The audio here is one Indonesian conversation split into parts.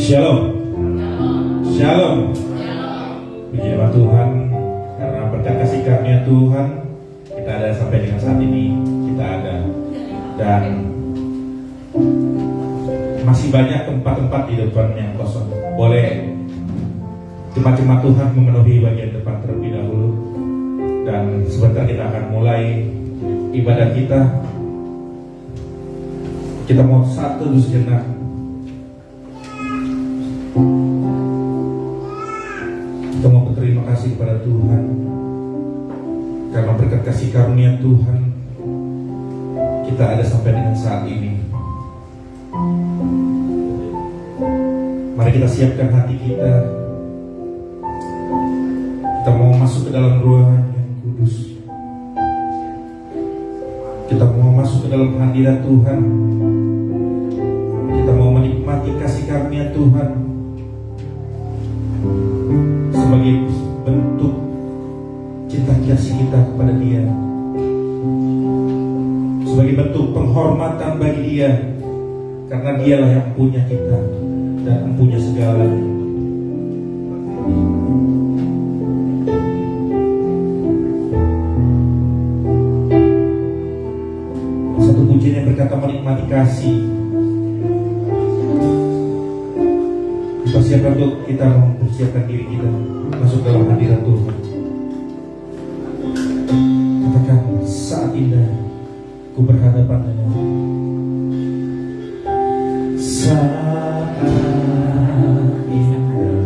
Shalom. Shalom. Puji nama Tuhan, karena berkat kasih karunia Tuhan kita ada sampai dengan saat ini, kita ada. Dan masih banyak tempat-tempat di depan yang kosong. Boleh jemaat-jemaat Tuhan memenuhi bagian depan terlebih dahulu. Dan sebentar kita akan mulai ibadah kita. Kita mau satu dulu sejenak. Kita mau berterima kasih kepada Tuhan karena berkat kasih karunia Tuhan kita ada sampai dengan saat ini. Mari kita siapkan hati kita. Kita mau masuk ke dalam ruangan yang kudus. Kita mau masuk ke dalam hadirat Tuhan. Kita mau menikmati kasih karunia Tuhan sebagai bentuk cinta kasih kita kepada Dia, sebagai bentuk penghormatan bagi Dia, karena Dialah yang punya kita dan punya segalanya. Satu pujian yang berkata menikmati kasih. Persiapkan untuk kita mempersiapkan diri kita masuk dalam hadirat Tuhan. Katakan, saat indah ku berhadapan denganmu. Saat indah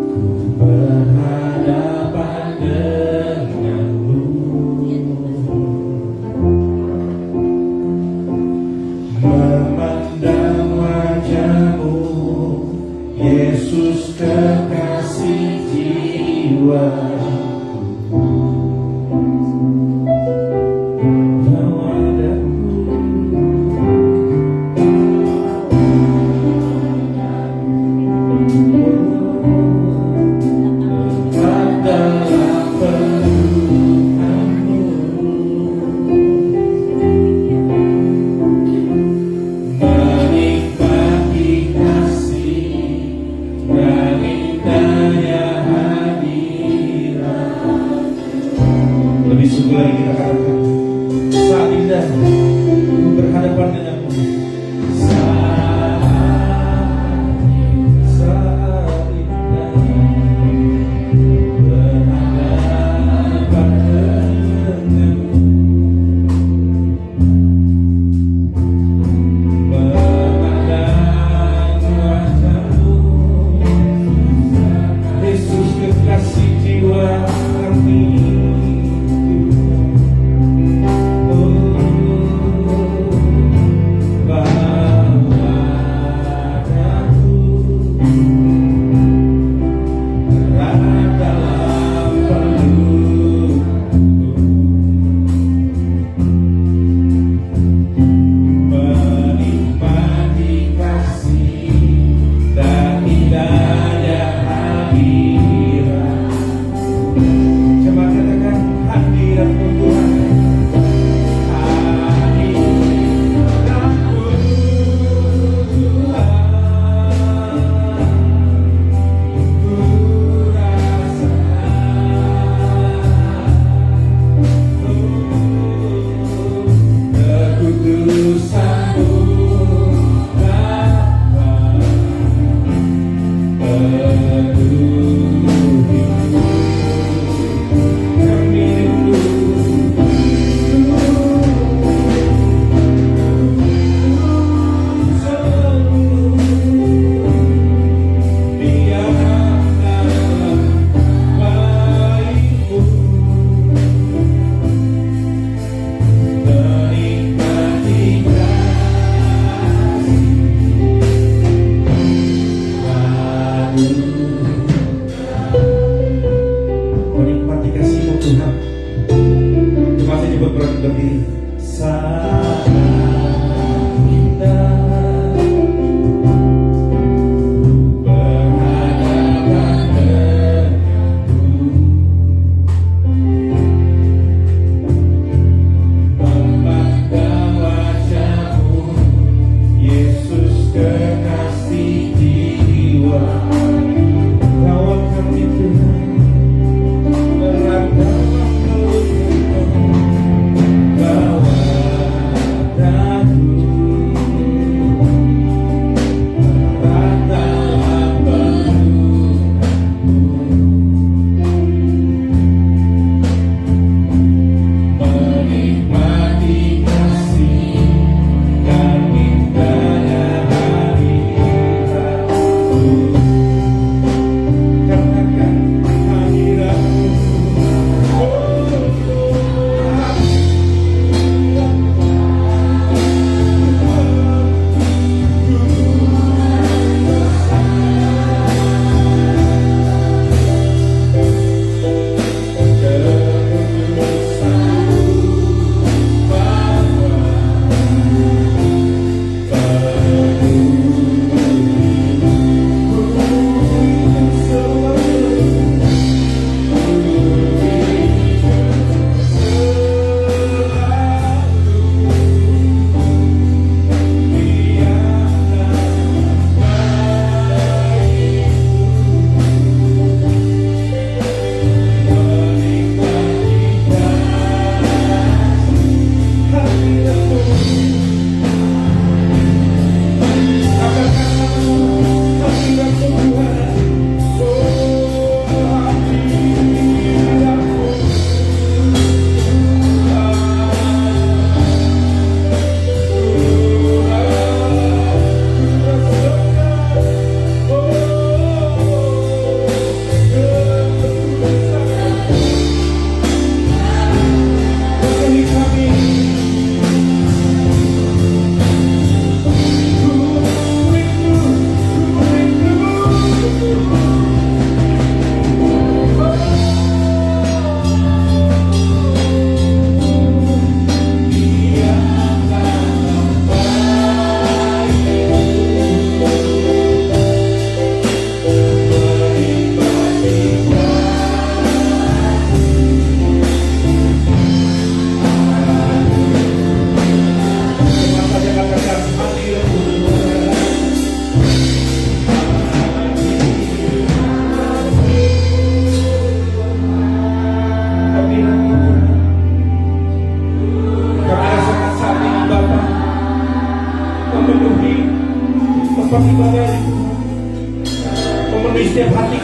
ku berhadapan denganmu. Memandang wajahmu, Yesus kekasih jiwa. Lebih sungguh lagi kita katakan, saat indah ku berhadapan denganmu. Saat indah berhadapan denganmu. Memandang wajahmu, Yesus kekasih jiwa kami. Menikmati kasih-Mu Tuhan. Terima kasih juga berdiri. Saat indah berhadapan denganmu. Memandang wajahmu, Yesus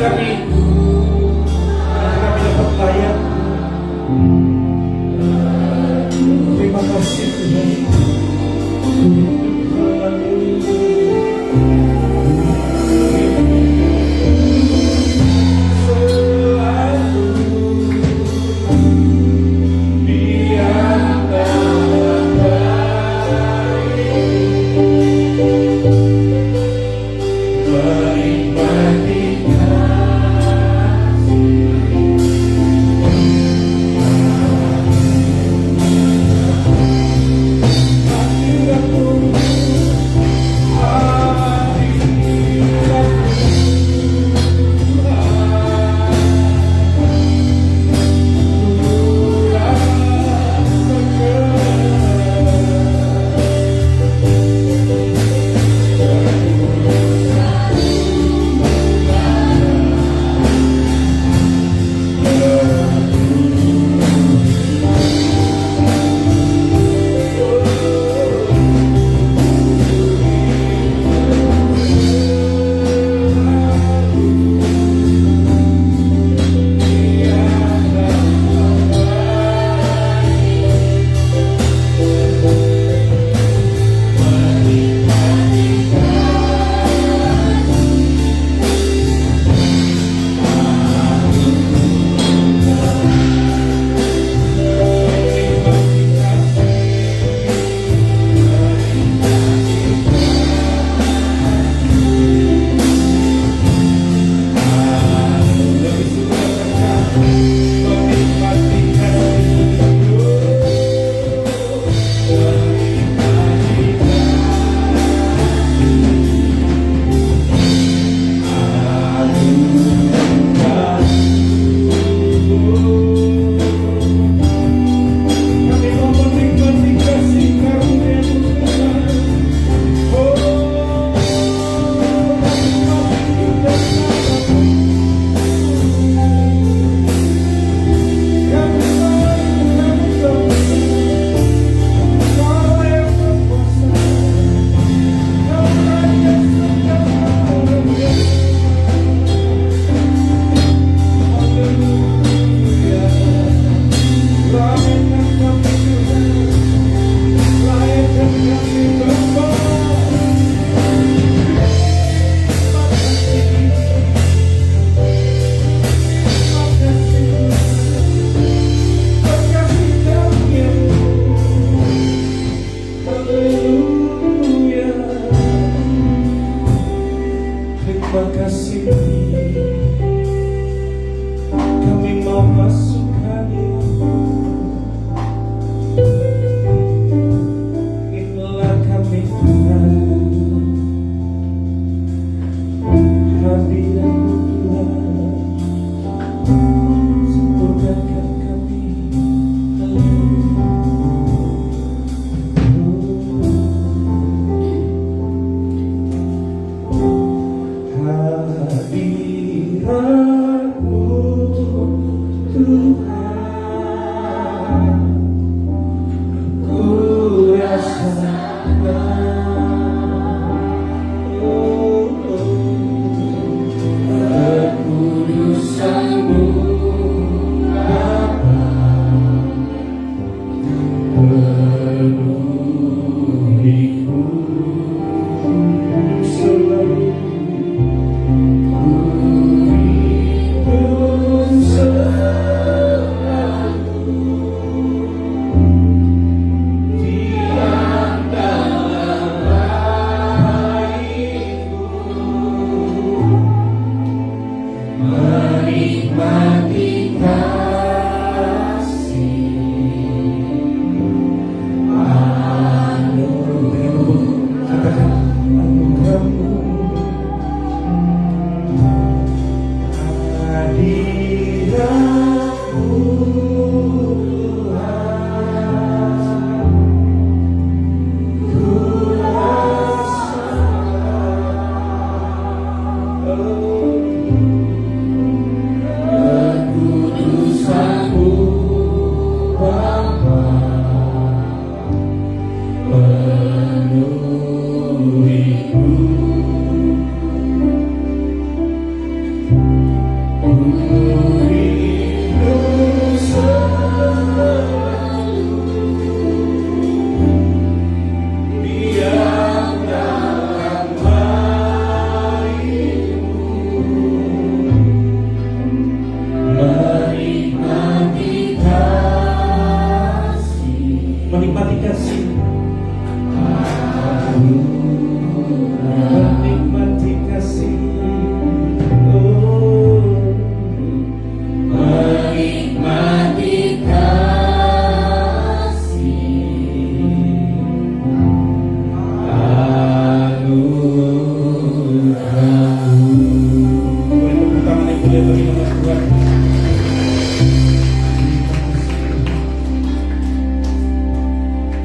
kami, kami dapat layak. Terima kasih Tuhan. Menikmati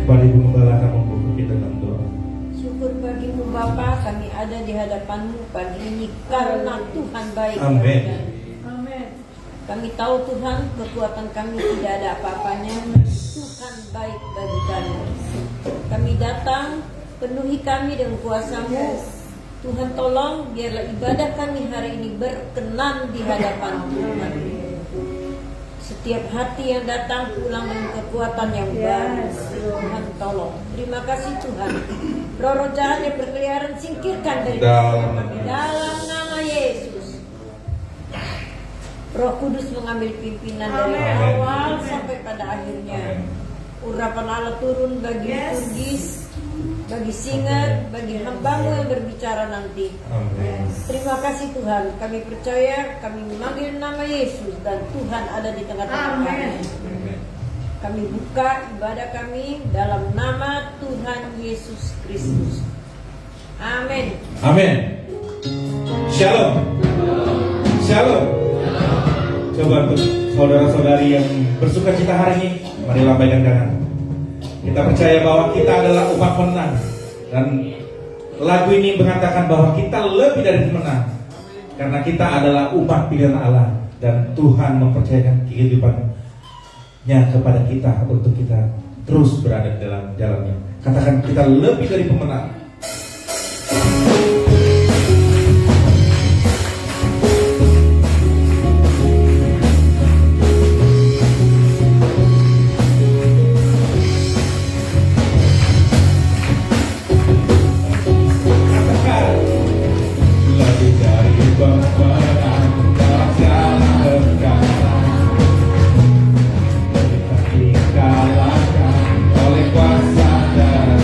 Kepada Ibu Gembala kami membuka kita dalam doa. Syukur bagimu Bapa, kami ada di hadapanmu pagi ini karena Tuhan baik. Amin. Amin. Kami tahu Tuhan kekuatan kami tidak ada apa-apanya. Tuhan baik bagi kami. Kami datang, penuhi kami dengan kuasa-Mu. Tuhan tolong biarlah ibadah kami hari ini berkenan di hadapan Tuhan. Setiap hati yang datang pulang dengan kekuatan yang baru. Tuhan tolong. Terima kasih Tuhan. Roh-roh jahat yang berkeliaran singkirkan dari kami dalam nama Yesus. Roh Kudus mengambil pimpinan dari awal sampai pada akhirnya. Urapan Allah turun bagi Turgis, bagi Singer, bagi hamba-Mu yang berbicara nanti. Terima kasih Tuhan. Kami percaya, kami memanggil nama Yesus dan Tuhan ada di tengah-tengah kami. Kami buka ibadah kami dalam nama Tuhan Yesus Kristus. Amin. Amin. Shalom. Shalom. Coba untuk saudara-saudari yang bersuka cita hari ini, mari lambaikan tangan. Kita percaya bahwa kita adalah umat pemenang. Dan lagu ini mengatakan bahwa kita lebih dari pemenang. Karena kita adalah umat pilihan Allah. Dan Tuhan mempercayakan kehidupannya kepada kita untuk kita terus berada dalam jalannya. Katakan kita lebih dari pemenang. Oleh kuasa darah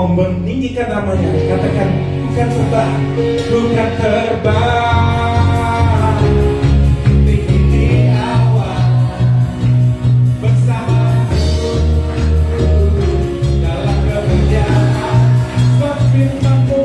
mau meninggikan namanya, katakan bukan terbang, bukan terbang, tinggi di awan bersamaku dalam kemuliaan firman-Mu.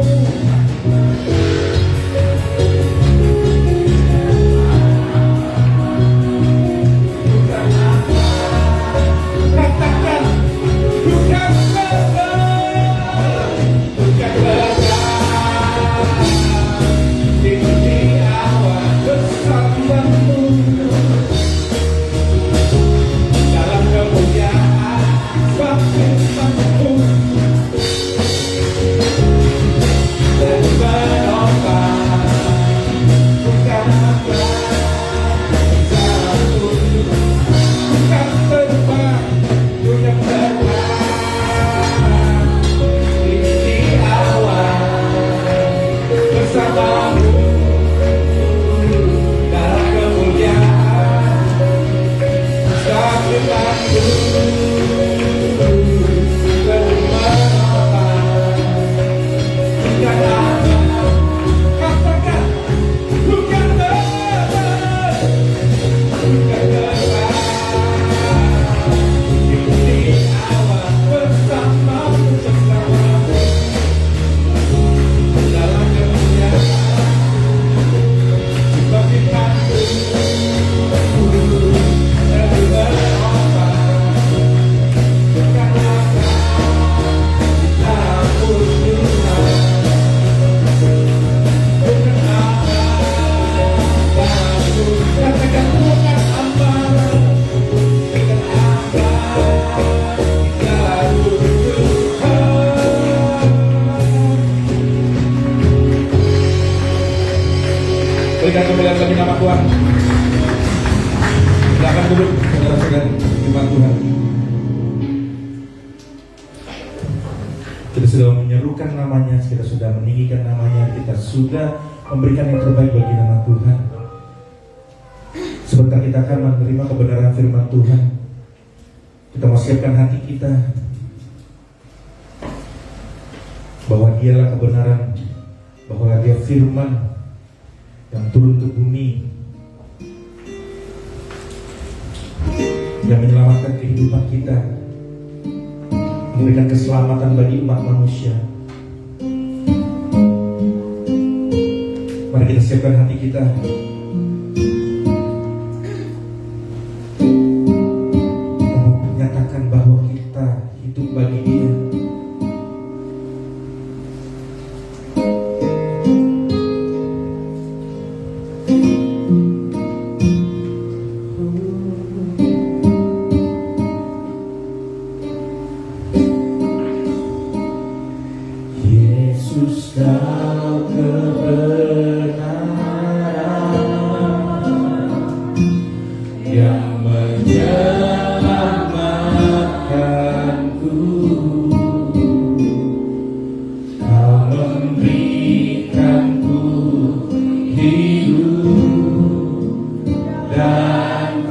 Berikan kemuliaan bagi nama Tuhan. Silakan duduk, saudara-saudara jemaat Tuhan. Kita sudah menyerukan namanya, kita sudah meninggikan namanya, kita sudah memberikan yang terbaik bagi nama Tuhan. Sebentar kita akan menerima kebenaran firman Tuhan. Kita mau siapkan hati kita bahwa Dialah kebenaran, bahwa Dia firman yang turun ke bumi, yang menyelamatkan kehidupan kita, memberikan keselamatan bagi umat manusia. Mari kita siapkan hati kita untuk menyatakan bahwa kita hidup bagi Dia. Yesus, Kau kebenaran yang menyelamatkanku. Kau memberikanku hidup dan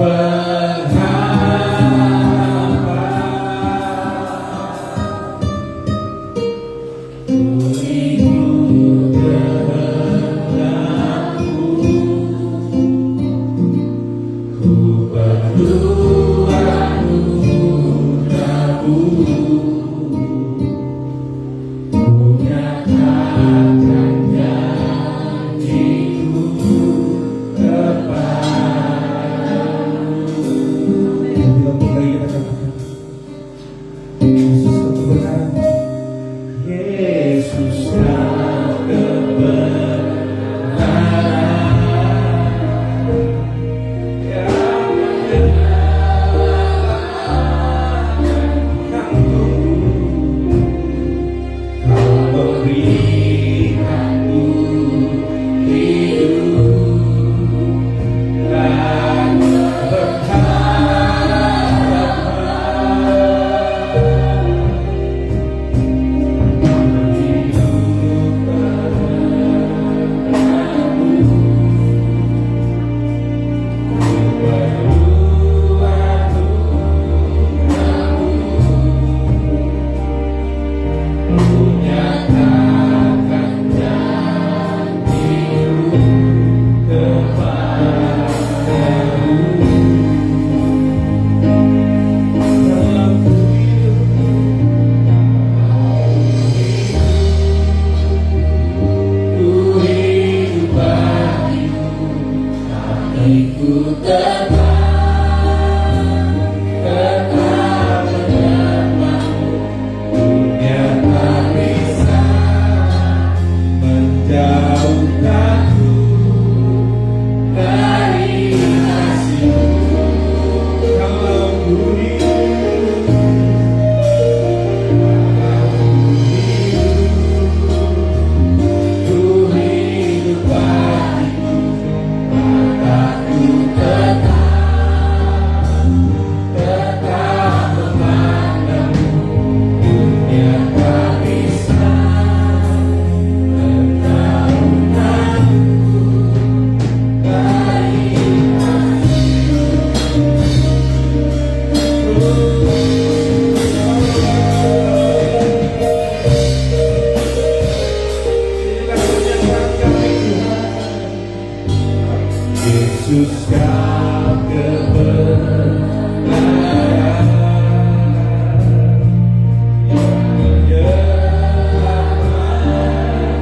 Yesus kau kebenaran yang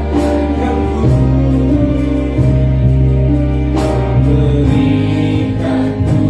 menyelamatkanku, memberikanku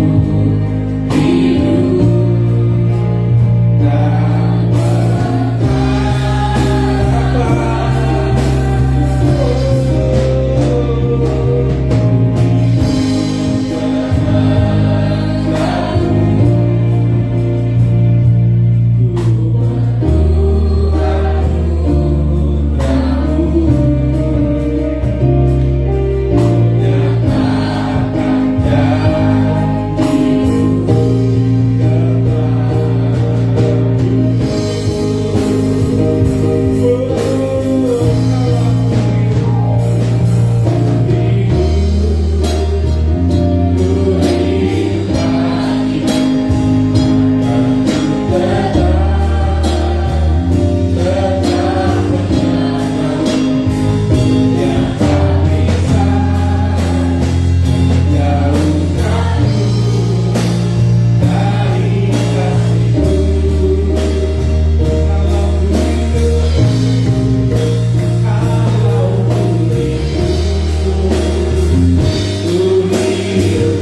hidup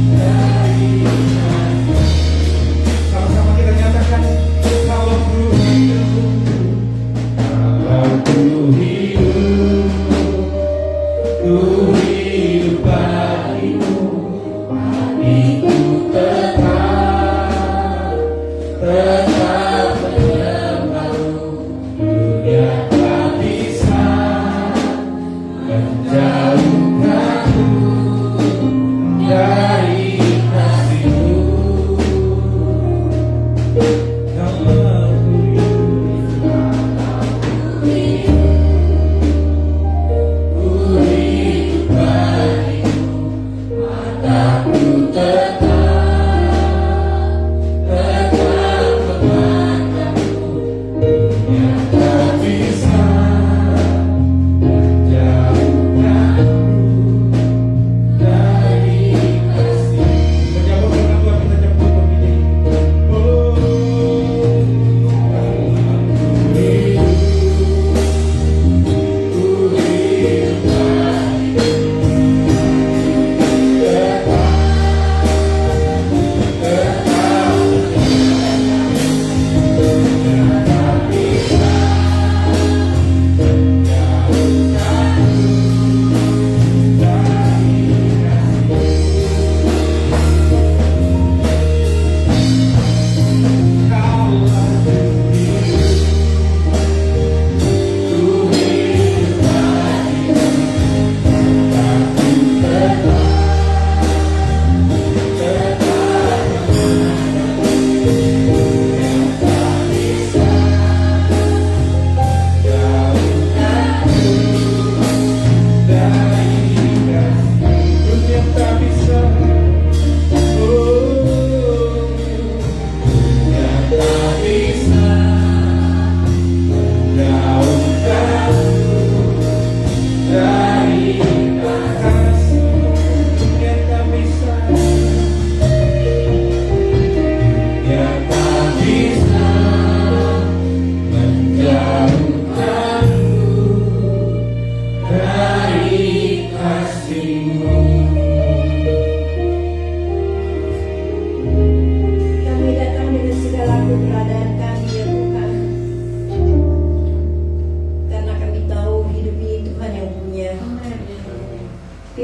dan sama-sama kita nyatakan, kalau ku hidup bagimu, hatiku tetap menyembahmu. Dunia tak bisa menjauhkanku dari kasih-Mu. Kalau ku hidup bagimu,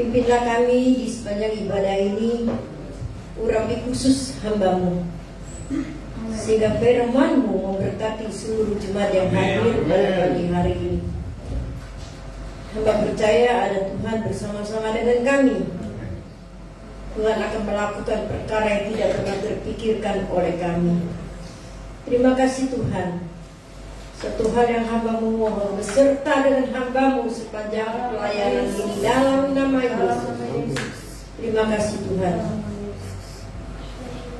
Pimpinlah kami di sepanjang ibadah ini, urapi khusus hamba-Mu, sehingga firman-Mu memberkati seluruh jemaat yang hadir pada pagi hari ini. Hamba percaya ada Tuhan bersama-sama dengan kami. Tuhan akan melakukan perkara yang tidak pernah terpikirkan oleh kami. Terima kasih Tuhan. Satu hal yang hamba-Mu mohon, beserta dengan hamba-Mu sepanjang pelayanan ini dalam nama Yesus. Terima kasih Tuhan.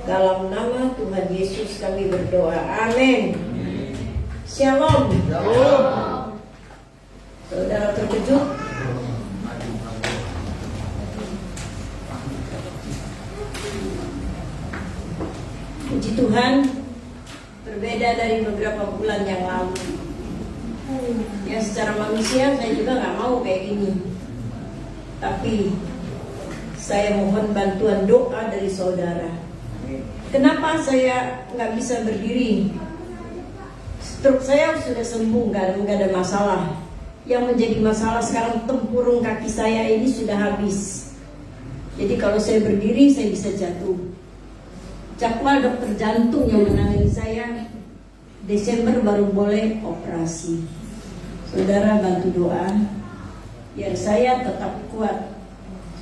Dalam nama Tuhan Yesus kami berdoa. Amin. Shalom. Saudara terkejut? Puji Tuhan, berbeda dari beberapa bulan yang lalu. Ya secara manusia saya juga nggak mau kayak gini. Tapi saya mohon bantuan doa dari saudara. Kenapa saya nggak bisa berdiri? Stroke saya sudah sembuh, nggak ada masalah. Yang menjadi masalah sekarang tempurung kaki saya ini sudah habis. Jadi kalau saya berdiri saya bisa jatuh. Jadwal dokter jantung yang menangani saya Desember baru boleh operasi. Saudara bantu doa biar saya tetap kuat.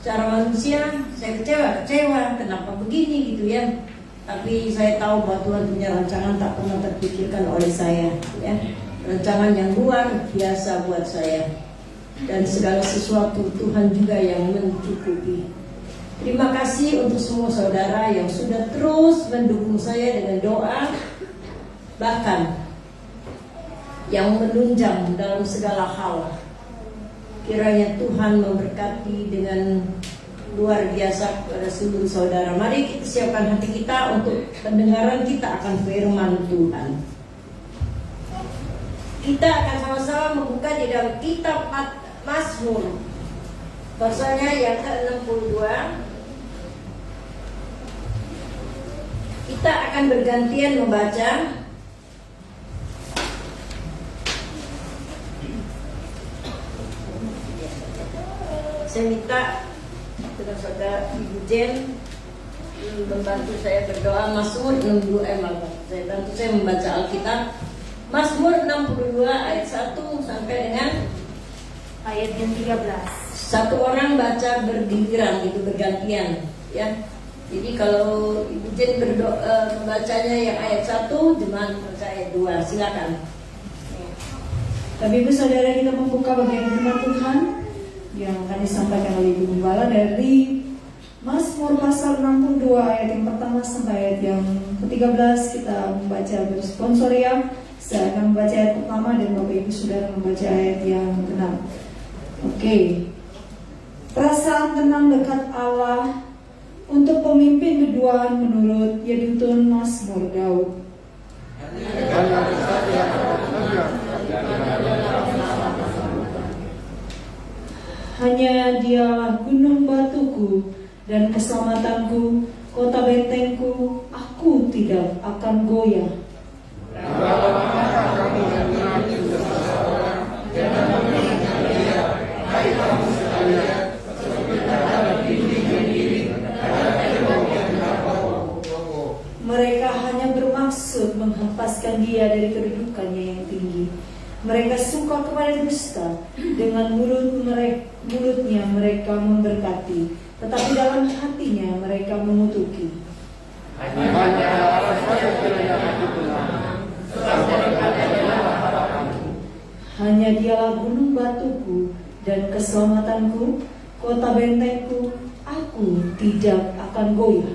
Secara manusia saya kecewa kenapa begini gitu ya. Tapi saya tahu bahwa Tuhan punya rancangan tak pernah terpikirkan oleh saya ya. Rancangan yang luar biasa buat saya. Dan segala sesuatu Tuhan juga yang mencukupi. Terima kasih untuk semua saudara yang sudah terus mendukung saya dengan doa, bahkan yang menunjang dalam segala hal. Kiranya Tuhan memberkati dengan luar biasa kepada seluruh saudara. Mari kita siapkan hati kita untuk pendengaran kita akan firman Tuhan. Kita akan sama-sama membuka di dalam kitab Mazmur, pasalnya yang ke-62. Kita akan bergantian membaca. Saya minta dengan saudara Ibu Jen membantu saya berdoa. Mazmur 62 saya membaca Alkitab. Mazmur 62 ayat 1 sampai dengan ayat yang 13. Satu orang baca bergiliran gitu, bergantian ya. Jadi kalau Ibu Jen membacanya yang ayat 1, jemaat baca ayat 2. Silakan. Tapi Ibu Saudara, kita membuka bagian firman Tuhan yang akan disampaikan oleh Ibu Gembala dari Mazmur pasal 62 ayat yang pertama sampai ayat yang ke-13. Kita membaca bersponsoriam. Saya akan membaca ayat pertama dan Bapak Ibu Saudara membaca ayat yang ke-6. Oke. Perasaan tenang dekat Allah untuk pemimpin keduaan menurut Yedutun Mazmur Daud. Hanya Dialah gunung batuku dan keselamatanku, kota bentengku, aku tidak akan goyah. Mereka hanya bermaksud menghempaskan dia dari kedudukannya yang tinggi. Mereka suka kepada dusta. Dengan mulutnya mereka memberkati, tetapi dalam hatinya mereka mengutuki. Hanya Dialah gunung batuku dan keselamatanku, kota bentengku, aku tidak akan goyah.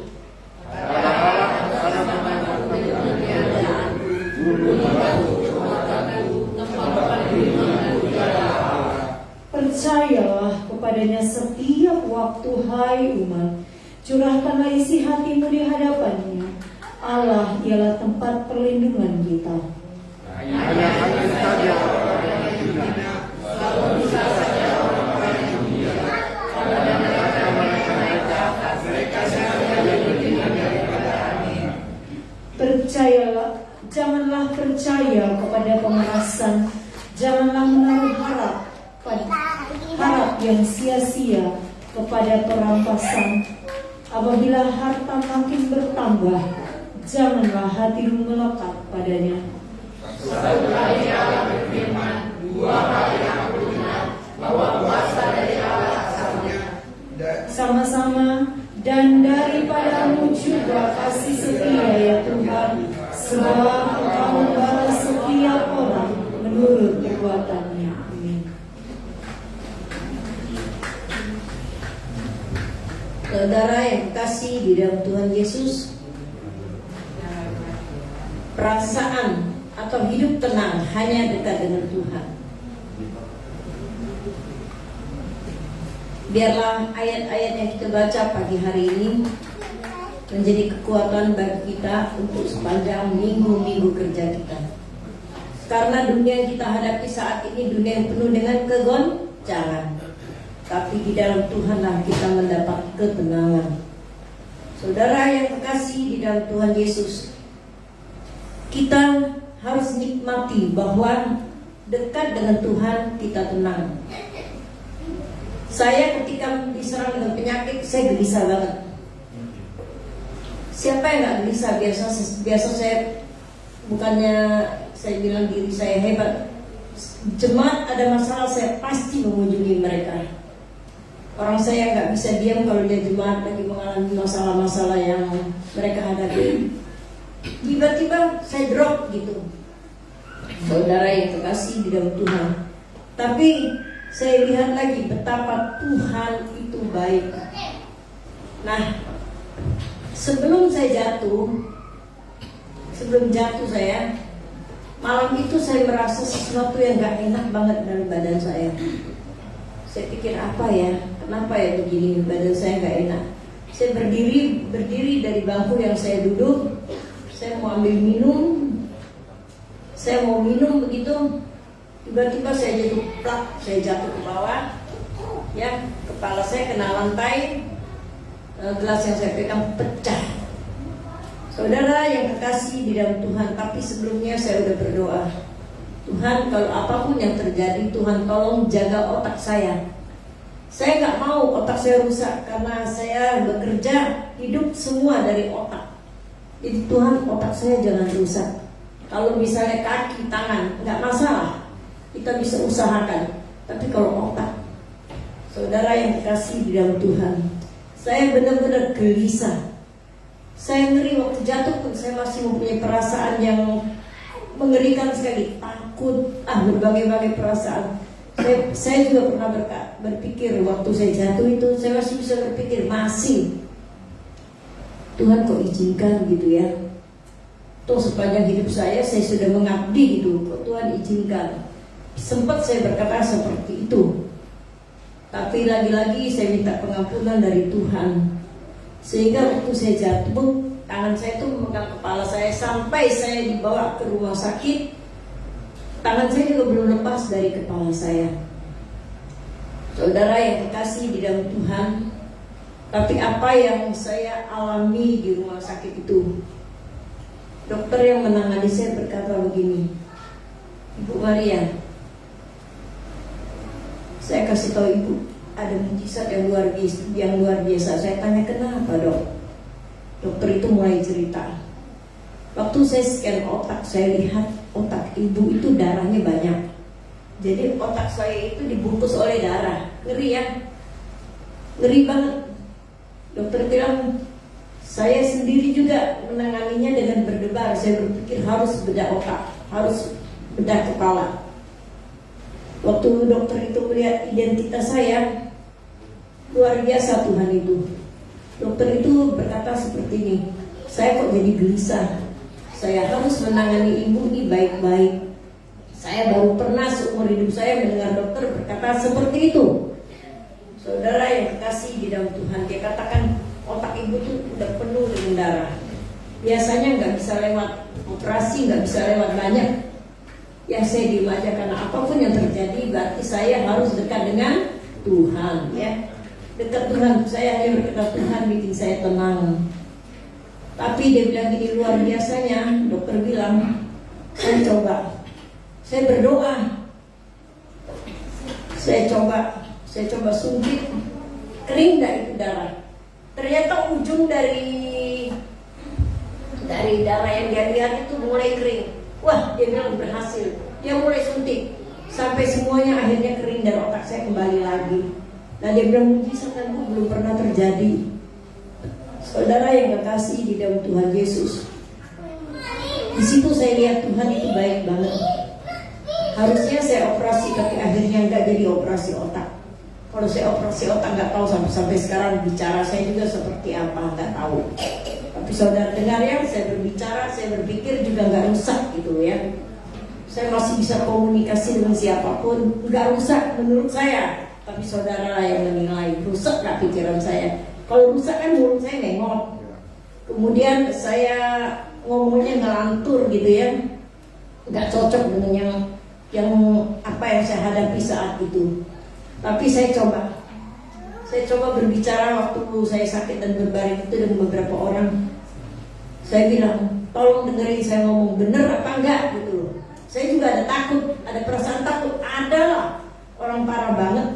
Percayalah kepadanya setiap waktu, hai umat. Curahkanlah isi hatimu di hadapannya. Allah ialah tempat perlindungan kita. Percayalah, janganlah percaya kepada pemerasan, janganlah menaruh harap yang sia-sia kepada perampasan. Apabila harta makin bertambah, janganlah hatimu melekat padanya. Sama-sama, dan daripadamu juga kasih setia ya Tuhan, sebab Engkau membalas setiap orang menurut perbuatannya. Amin. Saudara yang kasih di dalam Tuhan Yesus, perasaan atau hidup tenang hanya dekat dengan Tuhan. Biarlah ayat-ayat yang kita baca pagi hari ini menjadi kekuatan bagi kita untuk sepanjang minggu-minggu kerja kita. Karena dunia yang kita hadapi saat ini dunia yang penuh dengan kegoncangan. Tapi di dalam Tuhanlah kita mendapat ketenangan. Saudara yang terkasih di dalam Tuhan Yesus, kita harus nikmati bahwa dekat dengan Tuhan kita tenang. Saya ketika diserang dengan penyakit, saya gelisah banget. Siapa yang gak gelisah? Biasa saya, bukannya saya bilang diri saya hebat. Jemaat ada masalah, saya pasti mengunjungi mereka. Orang saya gak bisa diam kalau dia jemaat lagi mengalami masalah-masalah yang mereka hadapi. Tiba-tiba saya drop gitu. Saudara yang terkasih di dalam Tuhan, tapi saya lihat lagi betapa Tuhan itu baik. Nah, sebelum jatuh saya, malam itu saya merasa sesuatu yang gak enak banget dalam badan saya. Saya pikir apa ya, kenapa ya begini, badan saya gak enak. Saya berdiri dari bangku yang saya duduk. Saya mau ambil minum, saya mau minum begitu, tiba-tiba saya jatuh ke bawah, ya, kepala saya kena lantai, gelas yang saya pegang pecah. Saudara yang terkasih di dalam Tuhan, tapi sebelumnya saya sudah berdoa, Tuhan, kalau apapun yang terjadi, Tuhan tolong jaga otak saya. Saya nggak mau otak saya rusak karena saya bekerja hidup semua dari otak. Jadi Tuhan, otak saya jangan rusak. Kalau misalnya kaki, tangan, nggak masalah, kita bisa usahakan. Tapi kalau otak, saudara yang dikasih di dalam Tuhan, saya benar-benar gelisah. Saya ngeri waktu jatuh pun saya masih mempunyai perasaan yang mengerikan sekali, takut, berbagai-bagai perasaan. Saya juga pernah berpikir waktu saya jatuh itu, saya masih bisa berpikir Tuhan kok izinkan gitu ya. Toh sepanjang hidup saya sudah mengabdi gitu, kok Tuhan izinkan. Sempat saya berkata seperti itu. Tapi lagi-lagi saya minta pengampunan dari Tuhan. Sehingga waktu saya jatuh, tangan saya itu memegang kepala saya sampai saya dibawa ke rumah sakit. Tangan saya juga belum lepas dari kepala saya. Saudara yang terkasih di dalam Tuhan, tapi apa yang saya alami di rumah sakit itu, dokter yang menangani saya berkata begini, Ibu Maria, saya kasih tahu Ibu, ada mujizat yang luar biasa. Saya tanya kenapa dok? Dokter itu mulai cerita. Waktu saya scan otak, saya lihat otak Ibu itu darahnya banyak. Jadi otak saya itu dibungkus oleh darah. Ngeri ya? Ngeri banget. Dokter bilang, saya sendiri juga menanganinya dengan berdebar. Saya berpikir harus bedah otak, harus bedah kepala. Waktu dokter itu melihat identitas saya, luar biasa Tuhan itu. Dokter itu berkata seperti ini, saya kok jadi gelisah. Saya harus menangani ibu ini baik-baik. Saya baru pernah seumur hidup saya mendengar dokter berkata seperti itu. Saudara yang terkasih di dalam Tuhan, dia katakan otak ibu itu udah penuh dengan darah. Biasanya nggak bisa lewat operasi, nggak bisa lewat banyak. Ya saya diem aja karena apapun yang terjadi berarti saya harus dekat dengan Tuhan, ya. Dekat Tuhan, saya hanya berkata Tuhan bikin saya tenang. Tapi dia bilang gini, luar biasanya dokter bilang, saya berdoa, saya coba suntik kering nggak itu darah. Ternyata ujung dari darah yang dia lihat itu mulai kering. Wah, dia bilang berhasil. Dia mulai suntik sampai semuanya akhirnya kering dan otak saya kembali lagi. Nah, dia bilang mujizat kan belum pernah terjadi. Saudara yang kekasih di dalam Tuhan Yesus, di situ saya lihat Tuhan itu baik banget. Harusnya saya operasi tapi akhirnya nggak jadi operasi otak. Kalau saya operasi otak nggak tahu sampai sekarang bicara saya juga seperti apa, nggak tahu. Tapi saudara dengar ya, saya berbicara, saya berpikir juga nggak rusak gitu ya. Saya masih bisa komunikasi dengan siapapun, nggak rusak menurut saya. Tapi saudara yang menilai rusak nggak pikiran saya. Kalau rusak kan mulut saya nengok. Kemudian saya ngomongnya ngelantur gitu ya, nggak cocok dengan yang apa yang saya hadapi saat itu. Tapi saya coba berbicara waktu saya sakit dan berbaring itu dengan beberapa orang. Saya bilang, tolong dengerin saya ngomong bener apa enggak gitu. Saya juga ada takut, ada perasaan takut, ada lah. Orang parah banget.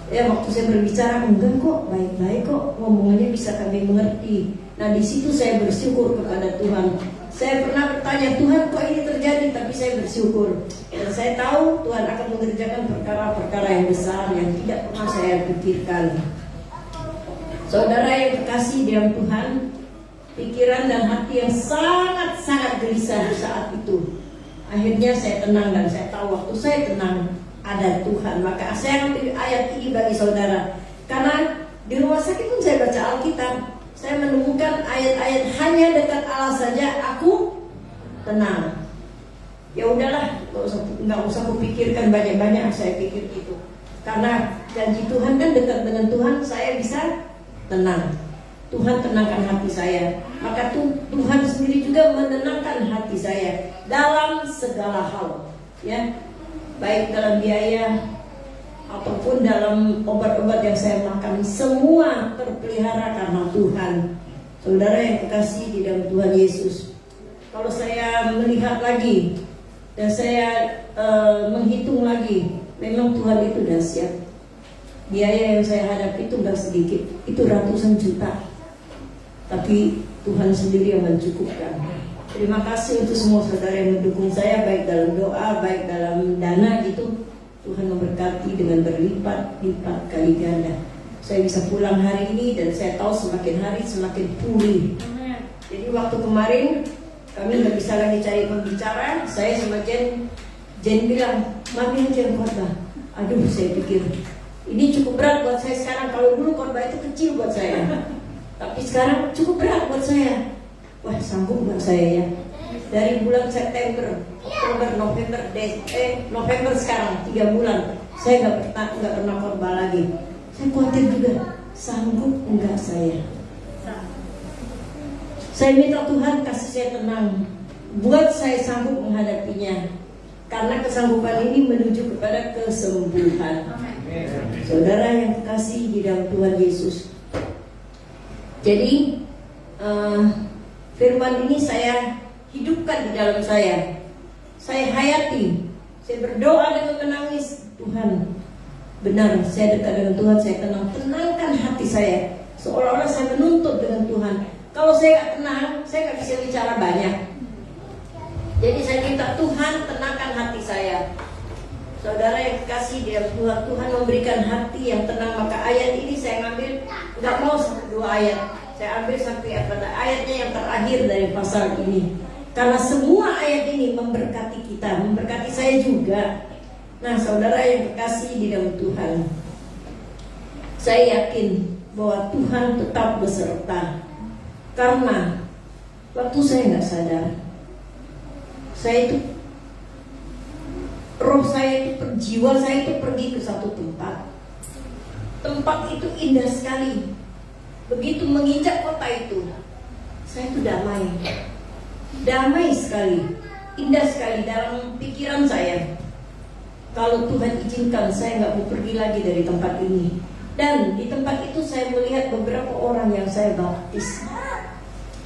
Ya waktu saya berbicara, enggak kok, baik-baik kok, ngomongannya bisa kami mengerti. Nah di situ saya bersyukur kepada Tuhan. Saya pernah bertanya, Tuhan kok ini terjadi? Tapi saya bersyukur. Dan saya tahu Tuhan akan mengerjakan perkara-perkara yang besar yang tidak pernah saya pikirkan. Saudara yang kekasih di dalam Tuhan, pikiran dan hati yang sangat-sangat gelisah saat itu. Akhirnya saya tenang dan saya tahu waktu saya tenang ada Tuhan. Maka saya ambil ayat ini bagi saudara. Karena di rumah sakit pun saya baca Alkitab. Saya menemukan ayat-ayat hanya dekat Allah saja aku tenang. Ya udahlah, nggak usah kupikirkan banyak-banyak. Saya pikir gitu. Karena janji Tuhan kan dekat dengan Tuhan, saya bisa tenang. Tuhan tenangkan hati saya. Maka Tuhan sendiri juga menenangkan hati saya dalam segala hal, ya, baik dalam biaya ataupun dalam obat-obat yang saya makan, semua terpelihara karena Tuhan. Saudara yang kekasih di dalam Tuhan Yesus, kalau saya melihat lagi dan saya menghitung lagi, memang Tuhan itu dahsyat. Biaya yang saya hadapi itu gak sedikit, itu ratusan juta. Tapi Tuhan sendiri yang mencukupkan. Terima kasih untuk semua saudara yang mendukung saya, baik dalam doa, baik dalam dana gitu. Tuhan memberkati dengan berlipat-lipat kali ganda. Saya bisa pulang hari ini dan saya tahu semakin hari semakin pulih. Jadi waktu kemarin kami nggak bisa lagi cari pembicara. Saya sama Jen bilang, mami aja yang khotbah. Aduh, saya pikir ini cukup berat buat saya sekarang. Kalau dulu khotbah itu kecil buat saya, tapi sekarang cukup berat buat saya. Wah, sanggup nggak saya ya? Dari bulan September, Oktober, November sekarang 3 bulan saya nggak pernah khotbah lagi. Saya khawatir juga, sanggup enggak saya? Saya minta Tuhan kasih saya tenang, buat saya sanggup menghadapinya. Karena kesanggupan ini menuju kepada kesembuhan. Saudara yang kekasih di dalam Tuhan Yesus. Jadi firman ini saya hidupkan di dalam saya. Saya hayati. Saya berdoa dengan menangis. Tuhan, benar saya dekat dengan Tuhan, saya tenang. Tenangkan hati saya. Seolah-olah saya menuntut dengan Tuhan. Kalau saya gak tenang, saya gak bisa bicara banyak. Jadi saya minta Tuhan tenangkan hati saya. Saudara yang kekasih di dalam Tuhan, Tuhan memberikan hati yang tenang. Maka ayat ini saya ngambil, gak mau 1-2 ayat, saya ambil sampai ayatnya yang terakhir dari pasal ini. Karena semua ayat ini memberkati kita, memberkati saya juga. Nah, saudara yang kekasih di dalam Tuhan, saya yakin bahwa Tuhan tetap beserta. Karena waktu saya nggak sadar, saya itu, roh saya itu, jiwa saya itu pergi ke satu tempat. Tempat itu indah sekali. Begitu menginjak kota itu, saya itu damai. Damai sekali, indah sekali dalam pikiran saya. Kalau Tuhan izinkan, saya nggak mau pergi lagi dari tempat ini. Dan di tempat itu saya melihat beberapa orang yang saya baptis.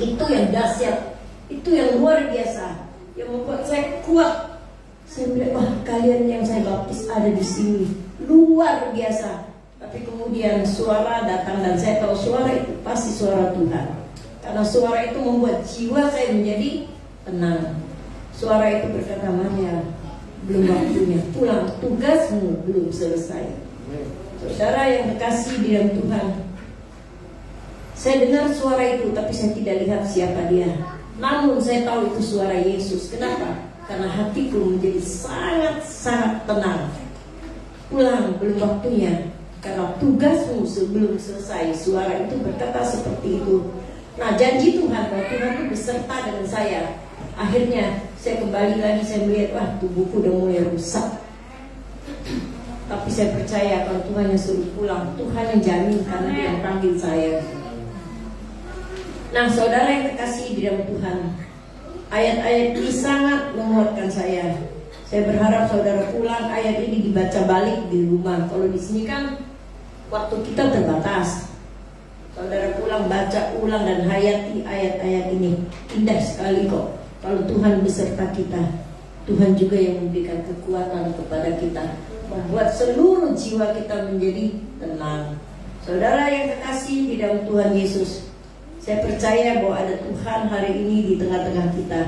Itu yang dahsyat, itu yang luar biasa, yang membuat saya kuat. Saya bilang, wah, kalian yang saya baptis ada di sini, luar biasa. Tapi Tapi kemudian suara datang dan saya tahu suara itu pasti suara Tuhan. Karena suara itu membuat jiwa saya menjadi tenang. Suara itu berkata, Maya, belum waktunya pulang, tugasmu belum selesai. Saudara yang kekasih di dalam Tuhan, saya dengar suara itu tapi saya tidak lihat siapa dia. Namun saya tahu itu suara Yesus. Kenapa? Karena hatiku menjadi sangat-sangat tenang. Pulang, belum waktunya, karena tugasmu sebelum selesai. Suara itu berkata seperti itu. Nah, janji Tuhan bahwa Tuhan itu beserta dengan saya. Akhirnya saya kembali lagi, saya melihat, wah, tubuhku udah mulai rusak. Tapi saya percaya kalau Tuhan yang suruh pulang, Tuhan yang jamin karena Dia yang panggil saya. Nah, saudara yang terkasih di dalam Tuhan, ayat-ayat ini sangat menguatkan saya. Saya berharap saudara pulang, ayat ini dibaca balik di rumah. Kalau di sini kan waktu kita terbatas. Saudara pulang, baca ulang dan hayati ayat-ayat ini. Indah sekali kok. Kalau Tuhan beserta kita, Tuhan juga yang memberikan kekuatan kepada kita, membuat seluruh jiwa kita menjadi tenang. Saudara yang kekasih di dalam Tuhan Yesus, saya percaya bahwa ada Tuhan hari ini di tengah-tengah kita.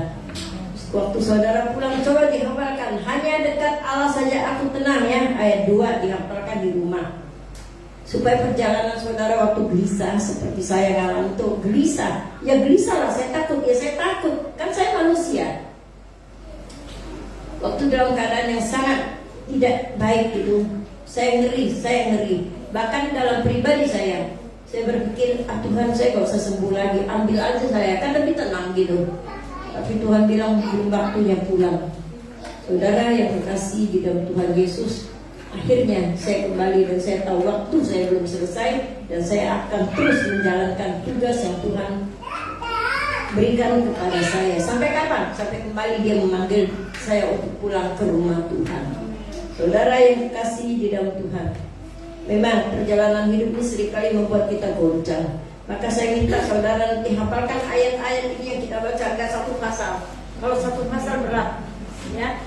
Waktu saudara pulang, coba dihafalkan, hanya dekat Allah saja aku tenang, ya. Ayat 2 dihafalkan di rumah. Supaya perjalanan saudara waktu gelisah, seperti saya ngalamin itu gelisah. Ya gelisah lah, saya takut. Ya saya takut, kan saya manusia. Waktu dalam keadaan yang sangat tidak baik itu, saya ngeri. Bahkan dalam pribadi saya berpikir, Tuhan, saya gak usah sembuh lagi, ambil aja saya, kan lebih tenang gitu. Tapi Tuhan bilang belum waktunya pulang. Saudara yang terkasih di dalam Tuhan Yesus, akhirnya saya kembali dan saya tahu waktu saya belum selesai, dan saya akan terus menjalankan tugas yang Tuhan berikan kepada saya. Sampai kapan? Sampai kembali Dia memanggil saya untuk pulang ke rumah Tuhan. Saudara yang terkasih di dalam Tuhan, memang perjalanan hidup ini seringkali membuat kita goncang. Maka saya minta saudara nanti hafalkan ayat-ayat ini yang kita baca, enggak satu pasal. Kalau satu pasal berat, ya,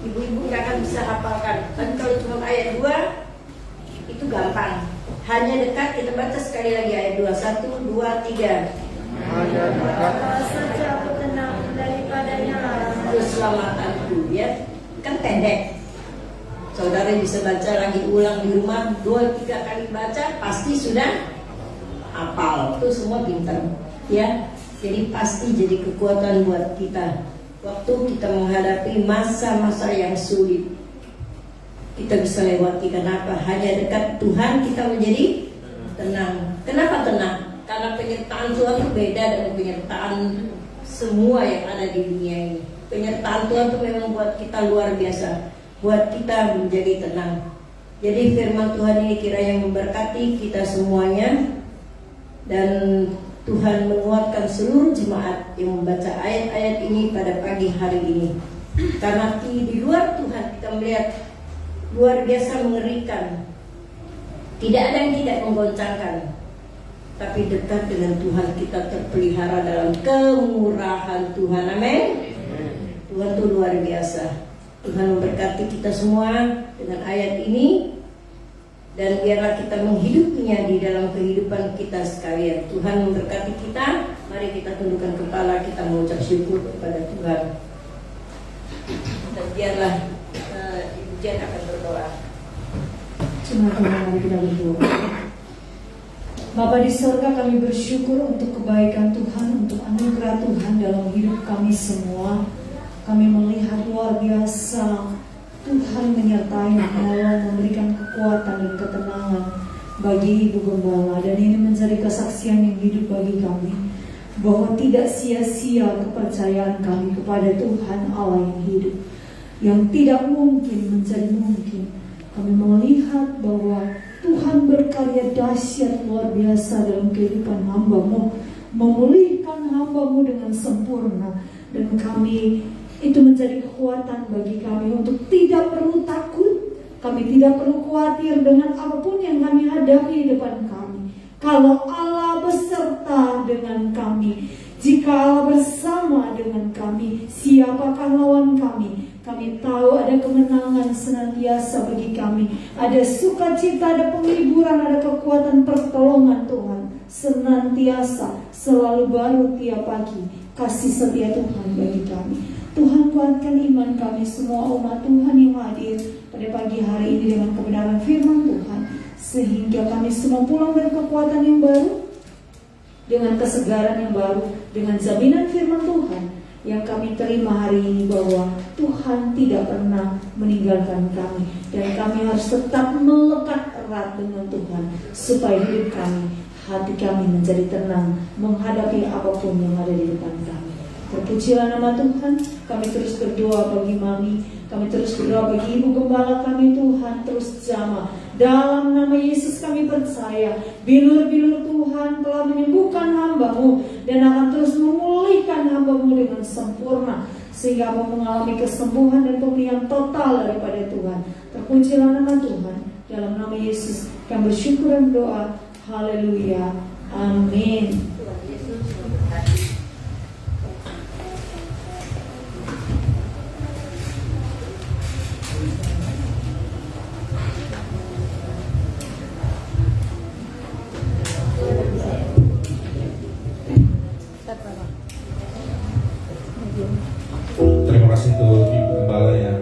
ibu-ibu nggak akan bisa hafalkan. Tapi kalau cuma ayat 2 itu gampang. Hanya dekat, kita baca sekali lagi ayat 2. 1, 2, 3. Hanya dekat saja aku tenang daripadanya. Keselamatanku, ya. Kan pendek. Saudara bisa baca lagi ulang di rumah 2-3 kali baca, pasti sudah hafal. Itu semua pintar, ya. Jadi pasti jadi kekuatan buat kita. Waktu kita menghadapi masa-masa yang sulit, kita bisa lewati. Kenapa? Hanya dekat Tuhan kita menjadi tenang. Kenapa tenang? Karena penyertaan Tuhan itu beda dengan penyertaan semua yang ada di dunia ini. Penyertaan Tuhan itu memang buat kita luar biasa, buat kita menjadi tenang. Jadi firman Tuhan ini kiranya memberkati kita semuanya, dan Tuhan menguatkan seluruh jemaat yang membaca ayat-ayat ini pada pagi hari ini. Karena di luar Tuhan kita melihat luar biasa mengerikan. Tidak ada yang tidak menggoncangkan. Tapi dekat dengan Tuhan kita terpelihara dalam kemurahan Tuhan. Amin. Tuhan itu luar biasa. Tuhan memberkati kita semua dengan ayat ini, dan biarlah kita menghidupinya di dalam kehidupan kita sekalian. Tuhan memberkati kita. Mari kita tundukkan kepala, kita mengucap syukur kepada Tuhan. Dan biarlah Ibu Jen akan berdoa. Cuma mari kita berdoa. Bapa di surga, kami bersyukur untuk kebaikan Tuhan, untuk anugerah Tuhan dalam hidup kami semua. Kami melihat luar biasa Tuhan menyertai, menolong, memberikan kekuatan dan ketenangan bagi Ibu Gembala. Dan ini menjadi kesaksian yang hidup bagi kami, bahwa tidak sia-sia kepercayaan kami kepada Tuhan Allah yang hidup, yang tidak mungkin menjadi mungkin. Kami melihat bahwa Tuhan berkarya dahsyat luar biasa dalam kehidupan hamba-Mu, memulihkan hamba-Mu dengan sempurna. Dan kami, itu menjadi kekuatan bagi kami untuk tidak perlu takut. Kami tidak perlu khawatir dengan apapun yang kami hadapi di depan kami. Kalau Allah beserta dengan kami, jika Allah bersama dengan kami, siapakah lawan kami? Kami tahu ada kemenangan senantiasa bagi kami. Ada sukacita, ada penghiburan, ada kekuatan pertolongan Tuhan. Senantiasa, selalu baru tiap pagi. Kasih setia Tuhan bagi kami. Tuhan kuatkan iman kami semua umat Tuhan yang hadir pada pagi hari ini dengan kebenaran firman Tuhan. Sehingga kami semua pulang dari kekuatan yang baru, dengan kesegaran yang baru, dengan jaminan firman Tuhan yang kami terima hari ini bahwa Tuhan tidak pernah meninggalkan kami, dan kami harus tetap melekat erat dengan Tuhan supaya hidup kami, hati kami menjadi tenang menghadapi apapun yang ada di depan kami. Terpujilah nama Tuhan. Kami terus berdoa bagi Mami, kami terus berdoa bagi Ibu Gembala kami. Tuhan terus jamah. Dalam nama Yesus kami percaya bilur-bilur Tuhan telah menyembuhkan hamba-Mu dan akan terus memulihkan hamba-Mu dengan sempurna, sehingga hamba mengalami kesembuhan dan pemulihan total daripada Tuhan. Terpujilah nama Tuhan. Dalam nama Yesus kami bersyukur dan berdoa. Haleluya. Amin. Terima kasih untuk Ibu Gembala yang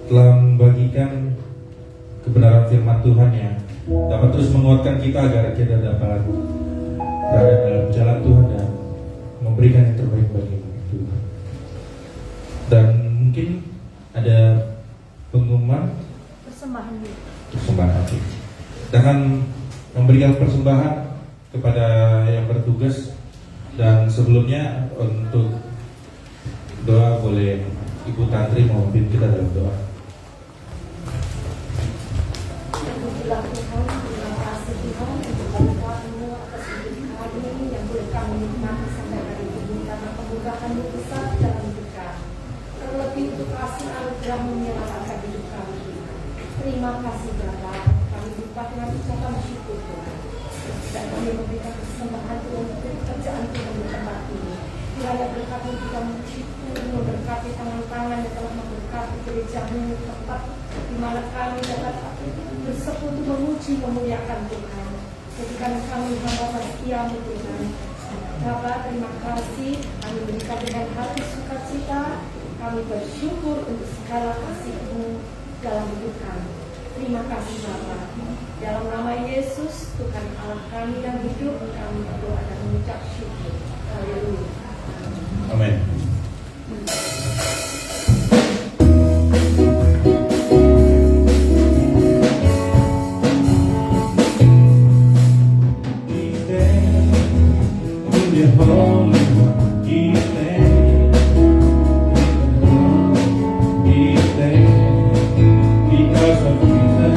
telah membagikan kebenaran firman Tuhan yang dapat terus menguatkan kita agar kita dapat berada dalam jalan Tuhan dan memberikan yang terbaik bagi Tuhan. Dan mungkin ada pengumuman persembahan hati. Dengan memberikan persembahan kepada yang bertugas, dan sebelumnya untuk doa boleh Ibu Tantri memimpin kita dalam doa. Pujilah Tuhan, terima kasih Tuhan untuk berkat-Mu atas hidup kami yang boleh kami nikmati sampai hari ini karena kemudahan-Mu besar dalam hidup kami. Terlebih untuk kasih anugerah-Mu menyelamatkan hidup kami. Terima kasih Bapa, kami berdoa dengan ucapan syukur Tuhan. Dan kami memberikan persembahan Tuhan untuk pekerjaan Tuhan di tempat ini. Kiranya berkat-Mu juga mensyukur, memberkati tangan-tangan yang telah memberkati gereja-Mu, tempat di mana kami dapat bersekutu memuji memuliakan Tuhan. Jadikan kami hamba setia-Mu Tuhan. Bapa, terima kasih. Kami berikan dengan hati sukacita. Kami bersyukur untuk segala kasih-Mu dalam hidup kami. Terima kasih Bapa. Dalam nama Yesus, Tuhan Allah kami dan hidup kami berdoa dan mengucap syukur. Haleluya. Amin. Because of Jesus,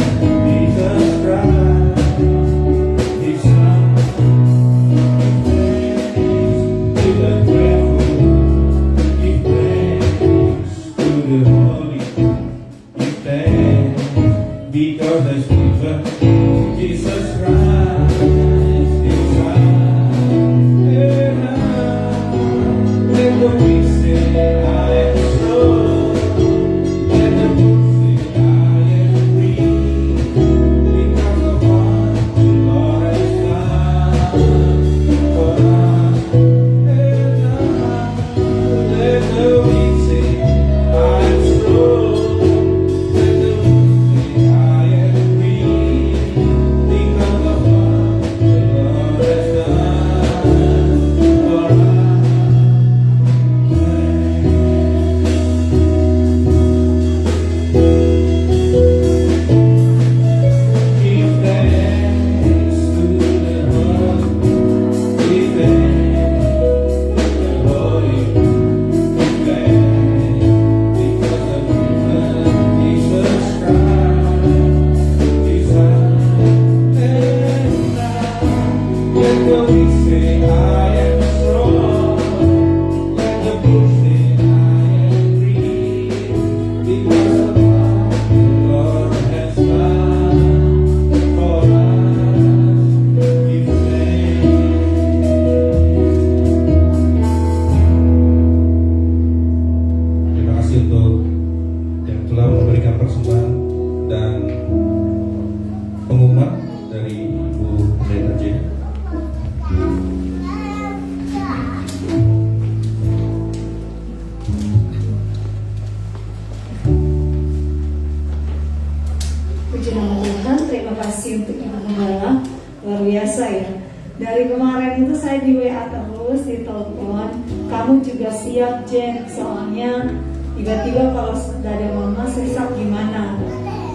saya. Dari kemarin itu saya di WA terus, di telepon. Kamu juga siap Jen, soalnya tiba-tiba kalau sudah ada mama sesak gimana.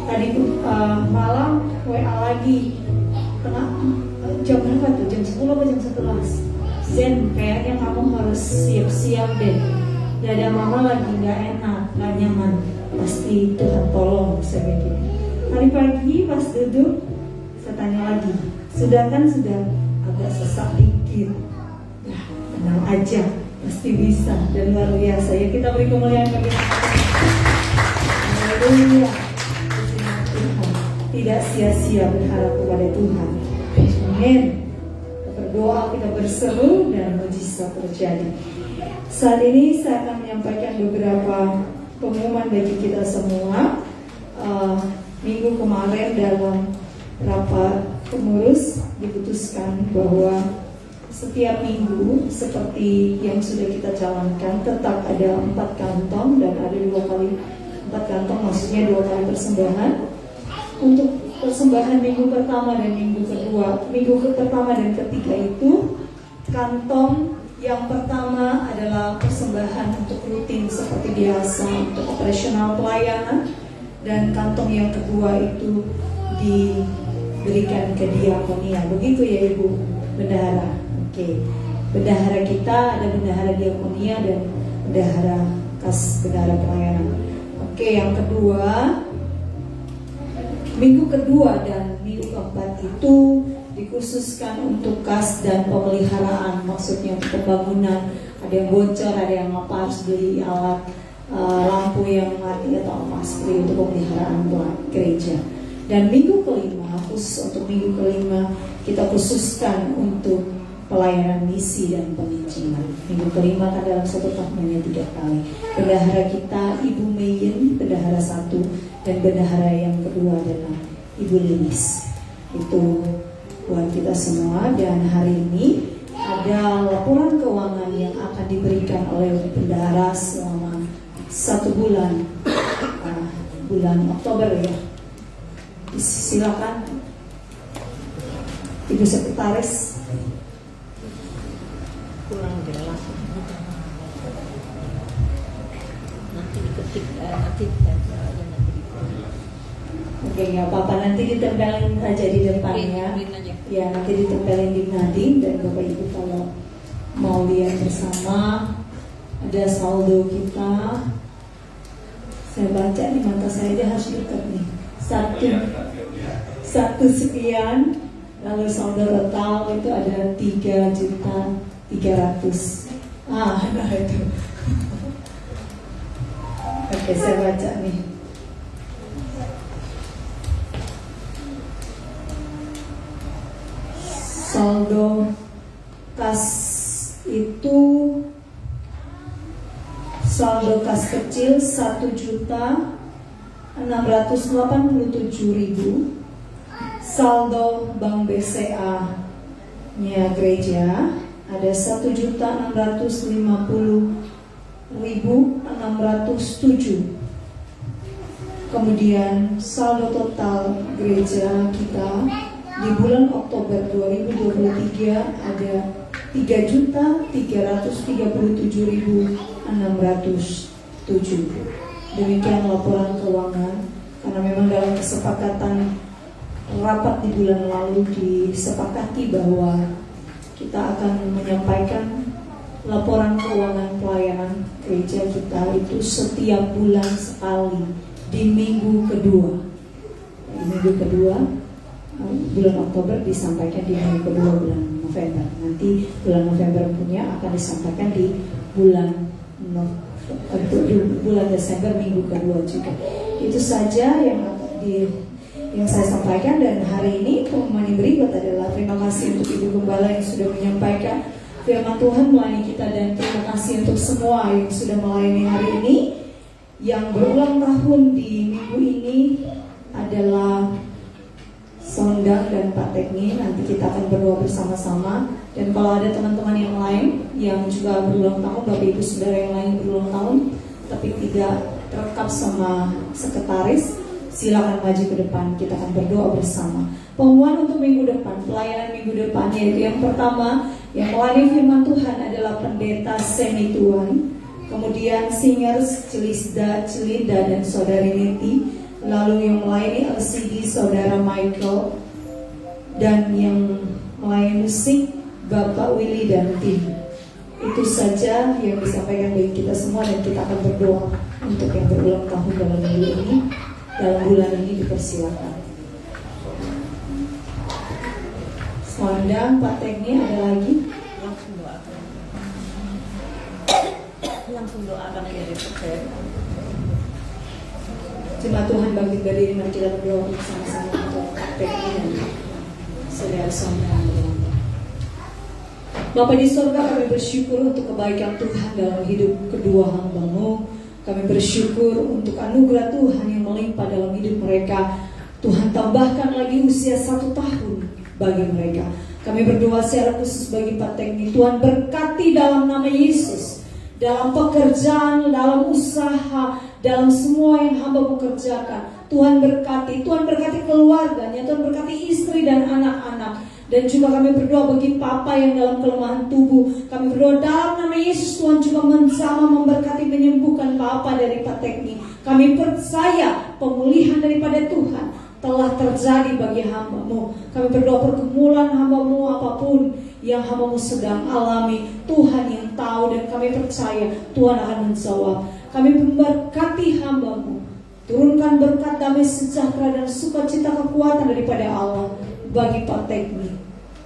Tadi malam WA lagi, jam berapa tuh? Jam 10 atau jam 11? Jen, kayaknya kamu harus siap-siap deh. Dada mama lagi gak enak, gak nyaman. Pasti Tuhan tolong, saya pikir. Tadi pagi pas duduk, saya tanya lagi, sudah agak sesak dikit. Ya, tenang aja, pasti bisa dan luar biasa. Ya, kita beri kemuliaan bagi Haleluya. Tuhan tidak sia-sia berharap kepada Tuhan. Amin. Kita berdoa, kita berseru dan mujizat terjadi. Saat ini saya akan menyampaikan beberapa pengumuman bagi kita semua. Minggu kemarin dalam rapat pengurus diputuskan bahwa setiap minggu seperti yang sudah kita jalankan tetap ada 4 kantong dan ada 2 kali 4 kantong, maksudnya 2 kali persembahan. Untuk persembahan minggu pertama dan minggu kedua, minggu pertama dan ketiga itu kantong yang pertama adalah persembahan untuk rutin seperti biasa untuk operasional pelayanan, dan kantong yang kedua itu diberikan ke diakonia. Begitu ya Ibu Bendahara. Oke. Bendahara kita ada bendahara diakonia dan bendahara kas bendahara pelayanan. Oke, yang kedua, minggu kedua dan minggu keempat itu dikhususkan untuk kas dan pemeliharaan, maksudnya untuk pembangunan. Ada yang bocor, ada yang apa, harus beli alat lampu yang mati atau apa, seperti untuk pemeliharaan buat gereja. Dan minggu kelima, khusus untuk minggu kelima kita khususkan untuk pelayanan misi dan penginjilan. Minggu kelima kan dalam satu tahun hanya 3 kali. Bendahara kita Ibu Meyen, bendahara 1, dan bendahara yang kedua adalah Ibu Lilis. Itu buat kita semua. Dan hari ini ada laporan keuangan yang akan diberikan oleh bendahara selama 1 bulan, bulan Oktober ya. Silakan Ibu Sekretaris. Kurang jelas. Nanti diketik, nanti Oke, nggak apa-apa, nanti ditempelin aja di depannya. Print aja. Ya, nanti ditempelin di Nadine. Dan Bapak Ibu kalau mau lihat bersama, ada saldo kita. Saya baca di mata saya, dia harus dekat nih. Satu sekian. Lalu saldo total itu ada 3.300.000. Nah itu. Oke, saya baca nih. Saldo kas itu, saldo kas kecil 1.687.000. Saldo Bank BCA nya gereja ada 1.650.607. Kemudian saldo total gereja kita di bulan Oktober 2023 ada 3.337.607. Demikian laporan keuangan, karena memang dalam kesepakatan rapat di bulan lalu disepakati bahwa kita akan menyampaikan laporan keuangan pelayanan gereja kita itu setiap bulan sekali di minggu kedua. Di minggu kedua bulan Oktober disampaikan di minggu kedua bulan November. Nanti bulan November punya akan disampaikan di bulan Desember minggu kedua juga. Itu saja yang saya sampaikan. Dan hari ini pengumuman yang berikut adalah terima kasih untuk Ibu Gembala yang sudah menyampaikan firman Tuhan melayani kita, dan terima kasih untuk semua yang sudah melayani hari ini. Yang berulang tahun di minggu ini adalah Sondang dan Pak Tekni. Nanti kita akan berdoa bersama-sama. Dan kalau ada teman-teman yang lain yang juga berulang tahun, Bapak Ibu Saudara yang lain berulang tahun tapi tidak terekam sama sekretaris, Silakan maju ke depan, kita akan berdoa bersama. Pengumuman untuk minggu depan, pelayanan minggu depan, yaitu yang pertama, yang melayani firman Tuhan adalah pendeta Semi Tuan, kemudian singers Celinda dan saudari Niti, lalu yang melayani LCD saudara Michael, dan yang melayani musik Bapak Willy dan tim. Itu saja yang disampaikan bagi kita semua, dan kita akan berdoa untuk yang berulang tahun dalam minggu ini, dalam bulan ini. Dipersilakan. Semandang, Pak Tekni, ada lagi? Langsung doakan dari saya. Jemaat Tuhan bangkit berdiri, mari kita berdoa bersama-sama untuk Pak Tekni dan saudara Semandang. Bapa di surga, kami bersyukur untuk kebaikan Tuhan dalam hidup kedua hamba-Mu. Kami bersyukur untuk anugerah Tuhan yang melimpah dalam hidup mereka. Tuhan tambahkan lagi usia 1 tahun bagi mereka. Kami berdoa secara khusus bagi Pak Tekni. Tuhan berkati dalam nama Yesus, dalam pekerjaan, dalam usaha, dalam semua yang hamba-Mu kerjakan. Tuhan berkati keluarganya, Tuhan berkati istri dan anak-anak. Dan juga kami berdoa bagi papa yang dalam kelemahan tubuh. Kami berdoa dalam nama Yesus, Tuhan juga menjamah, memberkati, menyembuhkan papa dari Pak Tekni. Kami percaya pemulihan daripada Tuhan telah terjadi bagi hamba-Mu. Kami berdoa pergumulan hamba-Mu apapun yang hamba-Mu sedang alami, Tuhan yang tahu, dan kami percaya Tuhan akan menjawab. Kami memberkati hamba-Mu, turunkan berkat, damai sejahtera dan sukacita, kekuatan daripada Allah bagi Pak Tekni.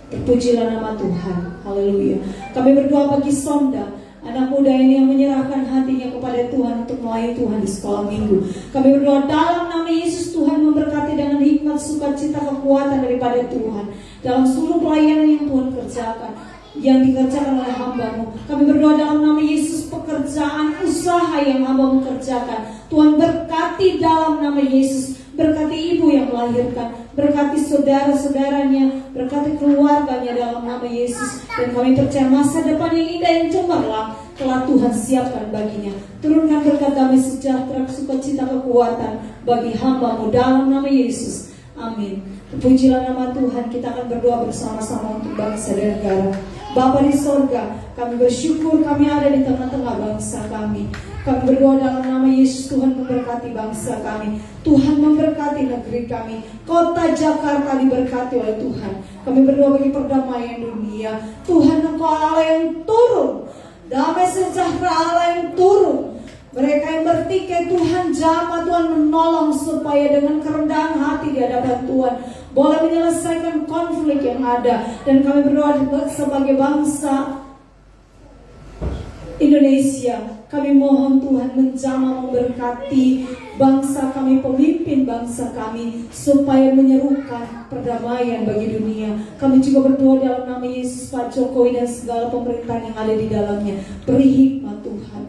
Terpujilah nama Tuhan. Haleluya. Kami berdoa bagi Sonda, anak muda ini yang menyerahkan hatinya kepada Tuhan untuk melayani Tuhan di sekolah minggu. Kami berdoa dalam nama Yesus, Tuhan memberkati dengan hikmat, sukacita, kekuatan daripada Tuhan dalam seluruh pelayanan yang Tuhan kerjakan, yang dikerjakan oleh hamba-Mu. Kami berdoa dalam nama Yesus, pekerjaan, usaha yang hamba-Mu kerjakan, Tuhan berkati dalam nama Yesus. Berkati ibu yang melahirkan, berkati saudara-saudaranya, berkati keluarganya dalam nama Yesus. Dan kami percaya masa depan yang indah, yang cemerlang telah Tuhan siapkan baginya. Turunkan berkat, damai sejahtera, sukacita, kekuatan bagi hamba-Mu dalam nama Yesus. Amin. Terpujilah nama Tuhan. Kita akan berdoa bersama-sama untuk bangsa dan negara. Bapa di sorga, kami bersyukur kami ada di tengah-tengah bangsa kami. Kami berdoa dalam nama Yesus, Tuhan memberkati bangsa kami, Tuhan memberkati negeri kami, kota Jakarta diberkati oleh Tuhan. Kami berdoa bagi perdamaian dunia. Tuhan, Engkau Allah yang turun, damai sejahtera Allah yang turun. Mereka yang bertikai, Tuhan jamah, Tuhan menolong supaya dengan kerendahan hati di hadapan Tuhan boleh menyelesaikan konflik yang ada. Dan kami berdoa sebagai bangsa Indonesia, kami mohon Tuhan menjamah, memberkati bangsa kami, pemimpin bangsa kami, supaya menyerukan perdamaian bagi dunia. Kami juga berdoa dalam nama Yesus, Pak Jokowi dan segala pemerintahan yang ada di dalamnya, beri hikmat Tuhan.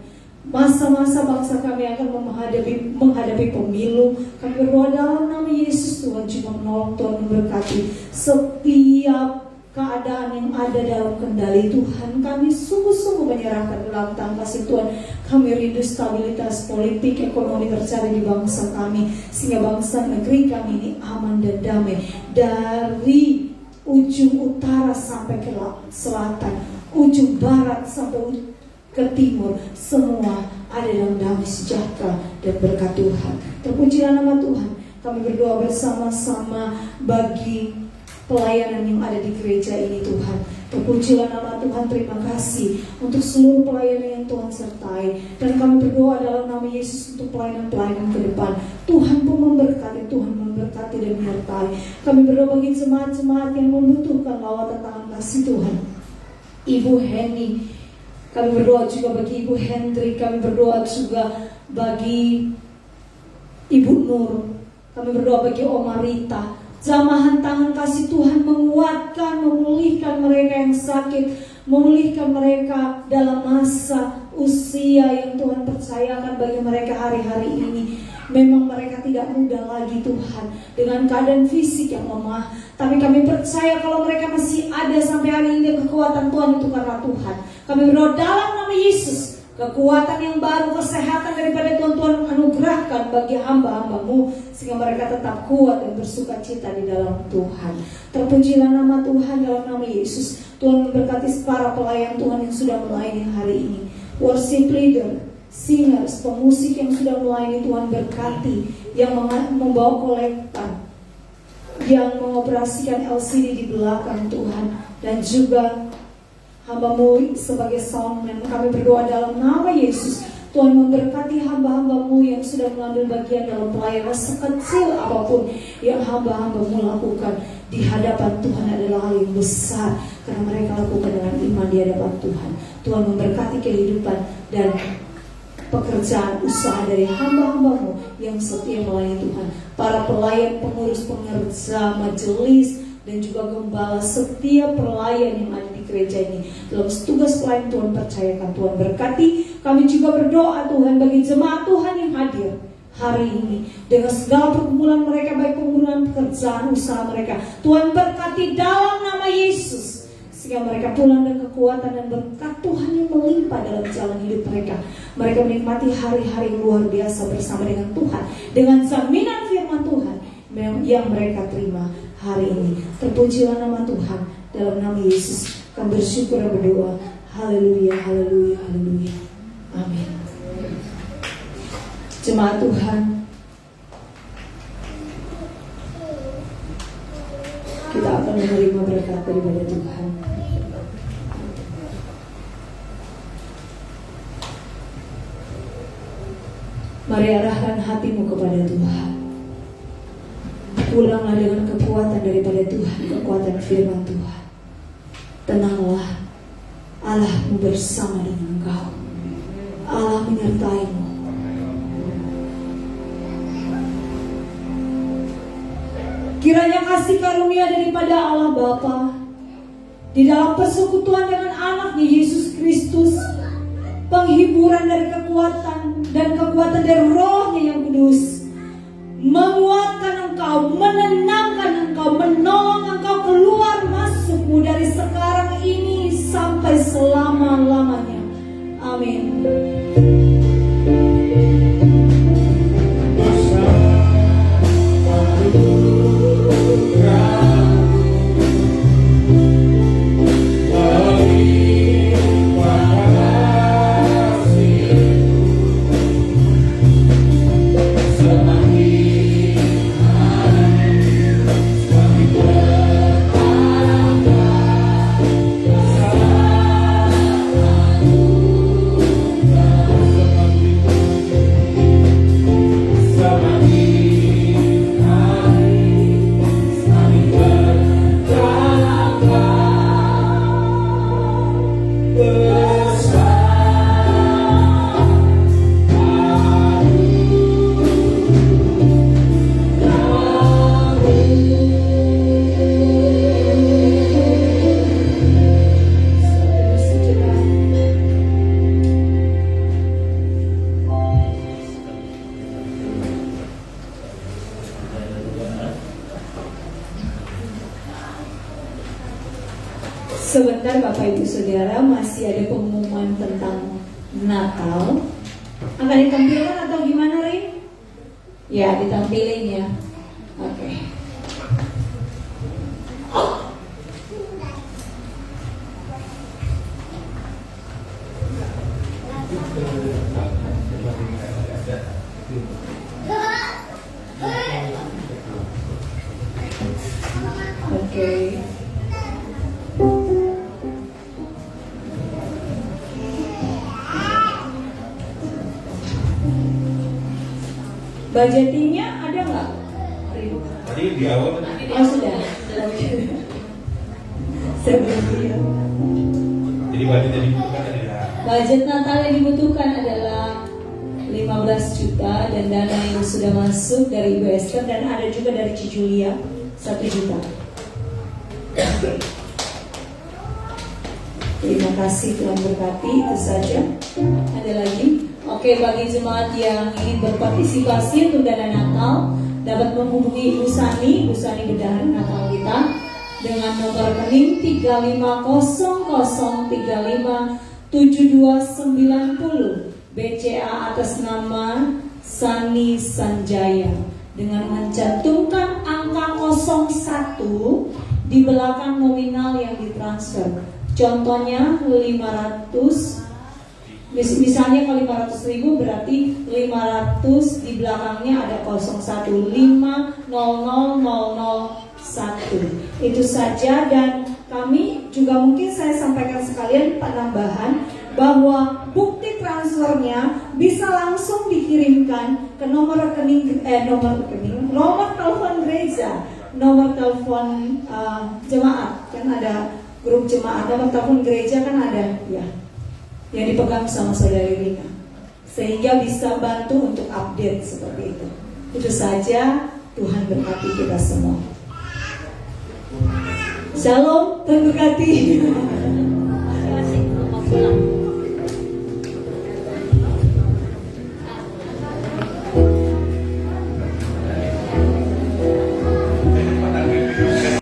Masa-masa bangsa kami akan menghadapi pemilu. Kami berdoa dalam nama Yesus, Tuhan juga menolong, Tuhan memberkati setiap keadaan yang ada dalam kendali Tuhan. Kami sungguh-sungguh menyerahkan dalam tangan kasih Tuhan. Kami rindu stabilitas politik, ekonomi terjadi di bangsa kami, sehingga bangsa negeri kami ini aman dan damai. Dari ujung utara sampai ke selatan, ujung barat sampai ke timur, semua ada dalam damai sejahtera dan berkat Tuhan. Terpujilah nama Tuhan. Kami berdoa bersama-sama bagi pelayanan yang ada di gereja ini, Tuhan. Terpujilah nama Tuhan. Terima kasih untuk seluruh pelayanan yang Tuhan sertai. Dan kami berdoa dalam nama Yesus untuk pelayanan-pelayanan ke depan. Tuhan pun memberkati, Tuhan memberkati dan menyertai. Kami berdoa bagi jemaat-jemaat yang membutuhkan lawatan tangan kasih Tuhan. Ibu Henny, kami berdoa juga bagi Ibu Hendri. Kami berdoa juga bagi Ibu Nur. Kami berdoa bagi Oma Rita. Jamahan tangan kasih Tuhan menguatkan, memulihkan mereka yang sakit, memulihkan mereka dalam masa usia yang Tuhan percayakan bagi mereka hari-hari ini. Memang mereka tidak muda lagi Tuhan, dengan keadaan fisik yang lemah. Tapi kami percaya kalau mereka masih ada sampai hari ini, kekuatan Tuhan itu karena Tuhan. Kami berdoa dalam nama Yesus, kekuatan yang baru, kesehatan daripada Tuhan anugerahkan bagi hamba-hamba-Mu, sehingga mereka tetap kuat dan bersuka cita di dalam Tuhan. Terpujilah nama Tuhan dalam nama Yesus. Tuhan memberkati para pelayan Tuhan yang sudah melayani hari ini, worship leader, singers, pemusik yang sudah melayani, Tuhan berkati, yang membawa kolektan, yang mengoperasikan LCD di belakang Tuhan, dan juga hamba-Mu sebagai soundman. Kami berdoa dalam nama Yesus, Tuhan memberkati hamba-hamba-Mu yang sudah mengambil bagian dalam pelayanan, sekecil apapun yang hamba-hamba-Mu lakukan di hadapan Tuhan adalah hal yang besar, karena mereka lakukan dengan iman di hadapan Tuhan. Tuhan memberkati kehidupan dan pekerjaan usaha dari hamba-hamba-Mu yang setia melayani Tuhan, para pelayan, pengurus, pengerja, majelis, dan juga gembala, setiap pelayan yang ada di gereja ini dalam tugas pelayan Tuhan percayakan. Tuhan berkati. Kami juga berdoa Tuhan bagi jemaat Tuhan yang hadir hari ini dengan segala pergumulan mereka, baik pergumulan pekerjaan usaha mereka, Tuhan berkati dalam nama Yesus, sehingga mereka pulang dengan kekuatan dan berkat Tuhan yang melimpah dalam jalan hidup mereka. Mereka menikmati hari-hari luar biasa bersama dengan Tuhan, dengan jaminan firman Tuhan yang mereka terima hari ini. Terpujilah nama Tuhan dalam nama Yesus. Kami bersyukur dan berdoa. Haleluya, haleluya, haleluya. Amin. Jemaat Tuhan, kita akan menerima berkat daripada Tuhan. Mari arahkan hatimu kepada Tuhan. Pulanglah dengan kekuatan daripada Tuhan, kekuatan firman Tuhan. Tenanglah, Allahmu bersama dengan engkau. Allah menyertaimu. Kiranya kasih karunia daripada Allah Bapa, di dalam persekutuan dengan anaknya Yesus Kristus, penghiburan dari kekuatan dan kekuatan dari Roh-Nya yang kudus, menguatkan engkau, menenangkan engkau, menolong engkau keluar masukmu dari sekarang ini sampai selama-lamanya. Amin. Sebentar Bapak Ibu Saudara, masih ada pengumuman tentang Natal. Akan ditampilkan atau gimana, Rin? Ya, ditampilin ya. Oke. Oke. Budgetingnya ada nggak? Tadi di awal Oh sudah. Sebelum jadi budget yang dibutuhkan adalah budget Natal yang dibutuhkan adalah 15 juta dan dana yang sudah masuk dari Ibu Esther dan ada juga dari Cijulia 1 juta. Terima kasih, Tuhan berkati. Itu saja. Ada lagi? Oke, bagi jemaat yang ingin berpartisipasi untuk dana Natal dapat menghubungi Ibu Sani bendahara Natal kita dengan nomor rekening 350035 7290 BCA atas nama Sani Sanjaya dengan mencantumkan angka 01 di belakang nominal yang ditransfer. Contohnya 500, misalnya kalau 500.000 berarti 500 di belakangnya ada 01500001. Itu saja, dan kami juga mungkin saya sampaikan sekalian penambahan bahwa bukti transfernya bisa langsung dikirimkan ke nomor telepon gereja, nomor telepon jemaat, kan ada grup jemaat, nomor telepon gereja kan ada ya, yang dipegang sama saudari Rina, sehingga bisa bantu untuk update seperti itu. Itu saja, Tuhan berkati kita semua. Shalom, Tuhan berkati. Masing-masing mau pulang.